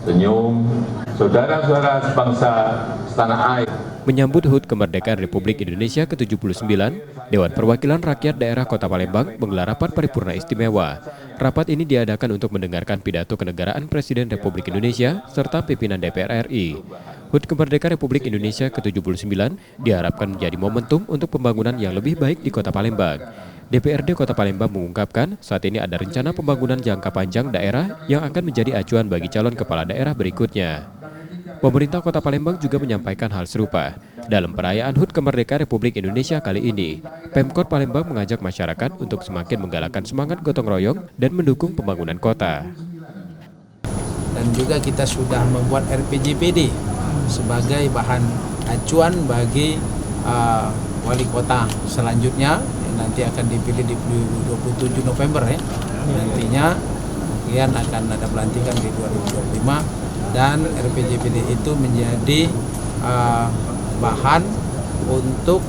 senyum, saudara-saudara sebangsa setanah air. Menyambut HUT kemerdekaan Republik Indonesia ke-79, Dewan Perwakilan Rakyat Daerah Kota Palembang menggelar rapat paripurna istimewa. Rapat ini diadakan untuk mendengarkan pidato kenegaraan Presiden Republik Indonesia serta pimpinan DPR RI. HUT kemerdekaan Republik Indonesia ke-79 diharapkan menjadi momentum untuk pembangunan yang lebih baik di Kota Palembang. DPRD Kota Palembang mengungkapkan saat ini ada rencana pembangunan jangka panjang daerah yang akan menjadi acuan bagi calon kepala daerah berikutnya. Pemerintah Kota Palembang juga menyampaikan hal serupa. Dalam perayaan HUT kemerdekaan Republik Indonesia kali ini, Pemkot Palembang mengajak masyarakat untuk semakin menggalakkan semangat gotong royong dan mendukung pembangunan kota. Dan juga kita sudah membuat RPJPD sebagai bahan acuan bagi wali kota selanjutnya yang nanti akan dipilih di 27 November ya. Nantinya kemudian akan ada pelantikan di 2025. Dan RPJPD itu menjadi bahan untuk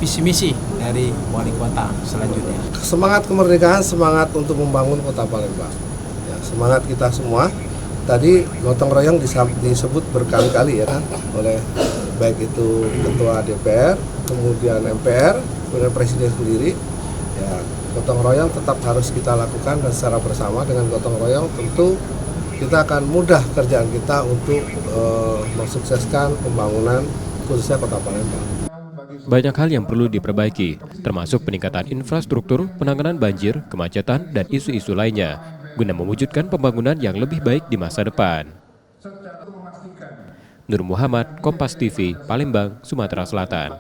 visi misi dari wali kota selanjutnya. Semangat kemerdekaan, semangat untuk membangun Kota Palembang. Ya, semangat kita semua. Tadi gotong royong disebut berkali-kali ya kan oleh baik itu Ketua DPR, kemudian MPR, kemudian Presiden sendiri. Ya, gotong royong tetap harus kita lakukan dan secara bersama dengan gotong royong tentu kita akan mudah kerjaan kita untuk mensukseskan pembangunan khususnya Kota Palembang. Banyak hal yang perlu diperbaiki, termasuk peningkatan infrastruktur, penanganan banjir, kemacetan, dan isu-isu lainnya, guna mewujudkan pembangunan yang lebih baik di masa depan. Nur Muhammad, Kompas TV, Palembang, Sumatera Selatan.